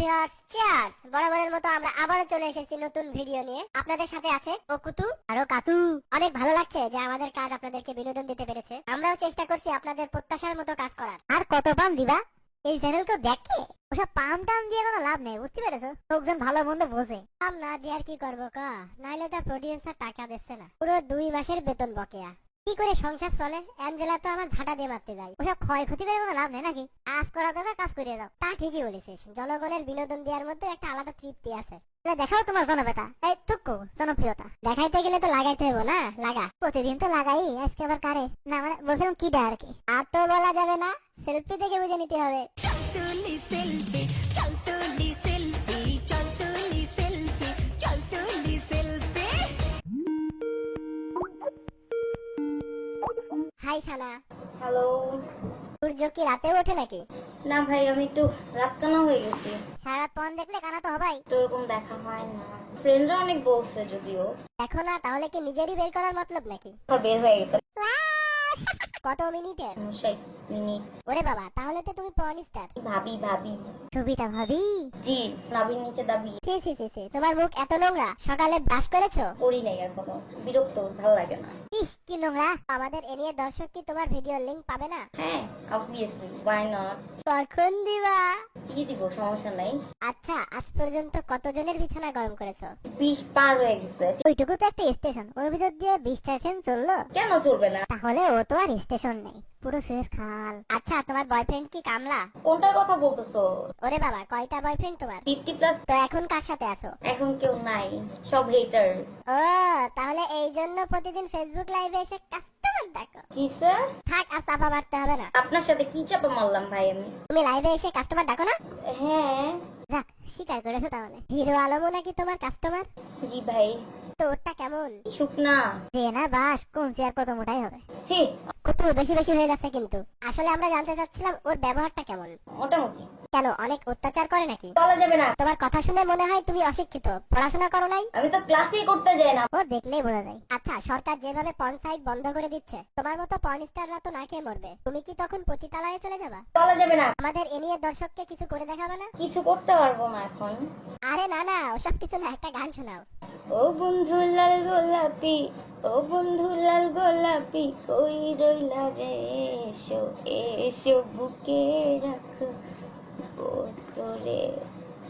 Viewers, cheers. বরাবরের মতো আমরা আবারও চলে এসেছি নতুন ভিডিও নিয়ে। আপনাদের সাথে আছে ও কুতু আর ও কাতু। অনেক ভালো লাগছে যে আমাদের কাজ আপনাদেরকে বিনোদন দিতে পেরেছে। আমরাও চেষ্টা করছি আপনাদের প্রত্যাশার মতো কাজ করার। আর কত পাম দিবা এই চ্যানেলকে দেখে? ওসব পাম টাম দিয়ে কোনো লাভ নেই, বুঝতে পেরেছো? লোকজন ভালো মন্দ বোঝে। পাম না দিয়ে আর কি করবো কা? নাইলে তো প্রডিউসার টাকা দিচ্ছে না, পুরো 2 মাসের বেতন বকেয়া। কি করে সংসার চলে? অ্যাঞ্জেলা তো আমার ঝাঁটা দিয়ে মারতে যায়। ওসব ক্ষয়ক্ষতি করে কোনো লাভ নেই নাকি? কাজ করা দেবে, কাজ করে দাও। তা ঠিকই বলেছিস, জনগণের বিনোদন দেওয়ার মধ্যে একটা আলাদা তৃপ্তি আছে। দেখাও তোমার জনপ্রিয়তা। এই টুকু জনপ্রিয়তা দেখাইতে গেলে তো লাগাইতে হবে না? লাগা, প্রতিদিন তো লাগাই, আজকে আবার কারে না মানে বলছিলাম কি দেয় আর কি। আর তো বলা যাবে না, সেলফি দেখে বুঝে নিতে হবে। হাই শালা। হ্যালো। সূর্য কি রাতে ওঠে নাকি? না ভাই, আমি একটু রাত কানা হয়ে গেছি। সারা পন দেখলে কানা তো হবাই। তো এরকম দেখা হয় না। ফ্রেন্ডরা অনেক বলছে যদিও। দেখো না, তাহলে কি নিজেরই বের করার মতলব নাকি? বের হয়ে গেছে। কত মিনিটের? 60 মিনিট। ওরে বাবা, তাহলে তো তুমি পর্ন স্টার। ভাবি ভাবি। ছবিটা ভাবি। জি, নাভির নিচে দাবি। সি সি সি সি, তোমার মুখ এত নোংরা। সকালে ব্রাশ করেছো? করি নাই এখনো। বিরক্ত, ভালো লাগে না। ইস কি নোংরা। আমাদের এ নিয়ে দর্শক কি তোমার ভিডিওর লিংক পাবে না? হ্যাঁ, অবভিয়াসলি, ওয়াই নট। কখন দিবা? দিয়ে দিব, সমস্যা নাই। আচ্ছা, আজ পর্যন্ত কতজনের বিছানা গরম করেছো? 20 পার হয়ে গেছে। ওইটুকু তো একটা স্টেশন, ওর ভিতর দিয়ে 20টা ট্রেন চললো। কেন চলবে না? তাহলে ও তো আর স্টেশন নেই, পুরো সুয়েজ খাল। আচ্ছা, তোমার বয়ফ্রেন্ড কি কামলা? কোনটার কথা বলতেছো? ওরে বাবা, কয়টা বয়ফ্রেন্ড তোমার? 50+। তো এখন কার সাথে আছো? এখন কেউ নাই, সব হেটার। ও, তাহলে এই জন্য প্রতিদিন ফেসবুক লাইভে এসে কাস্টমার দেখো। কি স্যার? থাক, আর চাপা মারতে হবে না। আপনার সাথে কি চাপা মারলাম ভাই আমি? তুমি লাইভে এসে কাস্টমার ডাকো না? হ্যাঁ। যাক, স্বীকার করেছো তাহলে। হিরো আলমও নাকি তোমার কাস্টমার? জি ভাই। তো ওরটা কেমন? শুকনা। যে না বাস, কোন চেয়ার কত মোটাই হবে। ছি। কত বেশি বেশি হয়ে যাচ্ছে কিন্তু। আসলে আমরা জানতে চাচ্ছিলাম ওর ব্যবহারটা কেমন। মোটামুটি। কেন, অনেক অত্যাচার করে নাকি? বলা যাবে না। তোমার কথা শুনে মনে হয় তুমি অশিক্ষিত, পড়াশোনা করো নাই। আমি তো ক্লাসই করতে যাই না। ও দেখলেই বোঝা যায়। আচ্ছা, সরকার যেভাবে পর্ন সাইট বন্ধ করে দিচ্ছে, তোমার মতো পর্ন স্টাররা তো না খেয়ে মরবে। তুমি কি তখন পতিতালয়ে চলে যাবা? বলা যাবে না। আমাদের এ নিয়ে দর্শককে কিছু করে দেখাবে না? কিছু করতে পারবো না এখন। আরে না না, ওসব কিছু না, একটা গান শোনাও। ও বন্ধু লাল গোলাপি, ও বন্ধু লাল গোলাপি, কই রইলা রে? এসো এসো বুকে রাখো তোরে।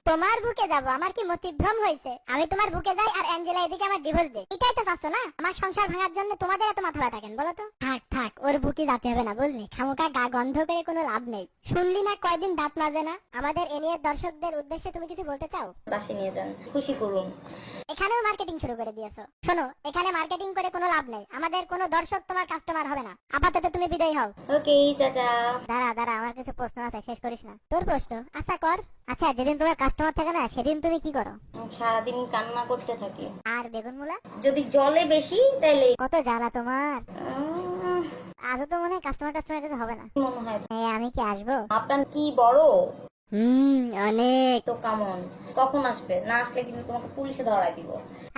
তোমার বুকে যাব? আমার কি মতিভ্রম হয়েছে? আমি তোমার বুকে যাই আর অ্যাঞ্জেলা এদিকে আমার ডিভোর্স দেয়? এটাই তো চাচ্ছ না? আমার সংসার ভাঙার জন্য তোমাদের এত মাথা ব্যথা কেন বলো তো? থাক থাক, ওর বুকে যেতে হবে না, বুঝলি? খামোকা গা গন্ধ করে কোনো লাভ নেই। শুনলি না কয়দিন দাঁত মাজে না? আমাদের এ নিয়ে দর্শকদের উদ্দেশ্যে তুমি কিছু বলতে চাও? বাসে নিয়ে যান, খুশি করুন। এখানেও মার্কেটিং শুরু করে দিয়েছো। শোনো, এখানে মার্কেটিং করে কোনো লাভ নেই। আমাদের কোনো দর্শক তোমার কাস্টমার হবে না। আপাতত তুমি বিদায় হও। ওকে চাচা। দাঁড়া দাঁড়া, আমার কিছু প্রশ্ন আছে, শেষ করিস না। তোর প্রশ্ন? আচ্ছা কর। আচ্ছা, যেদিন তোমার কাস্টমার থাকে না, সেদিন তুমি কি করো? সারাদিন কান্না করতে থাকি। আর বেগুন মুলা? যদি জলে বেশি তাইলে কত জ্বালা তোমার। আজও তো মনে হয় কাস্টমার কিছু হবে না। মনে হয়। আমি কি আসবো? আপনার কি বড়? অনেক। তো কেমন? কখন আসবে? না আসলে কিন্তু তোমাকে পুলিশে ধরায় দিব।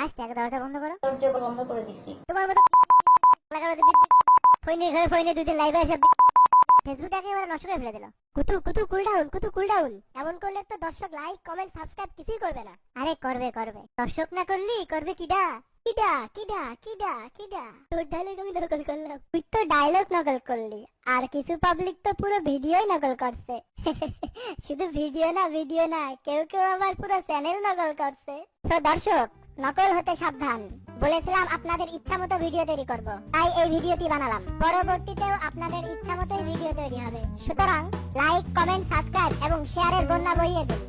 আসছে, আগে দরজা বন্ধ করো। দরজা বন্ধ করে দিচ্ছি। তোমার মতো ফইনে ঘরে ফইনে দুদিন লাইভে এসে ফেসবুক একেবারে নষ্ট করে ফেলে দিল। কুতু কুতু কুল ডাউন, কুতু কুল ডাউন। এমন করলে তো দর্শক লাইক কমেন্ট সাবস্ক্রাইব কিছুই করবে না। আরে করবে করবে, দর্শক না করলি করবে কিডা? কিডা কিডা কিডা কিডা? তোর ডায়লগ আমি নকল করলাম, তুই তো ডায়লগ নকল করলি, আর কিছু পাবলিক তো পুরো ভিডিওই নকল করছে। শুধু ভিডিও না, কেউ কেউ আবার পুরো চ্যানেল নকল করছে। তো দর্শক, নকল হতে সাবধান। বলেছিলাম আপনাদের ইচ্ছা মতো ভিডিও তৈরি করব, তাই এই ভিডিওটি বানালাম। পরবর্তীতেও আপনাদের ইচ্ছা মতোই ভিডিও তৈরি হবে। সুতরাং লাইক কমেন্ট সাবস্ক্রাইব এবং শেয়ারের বন্যা বইয়ে দিন।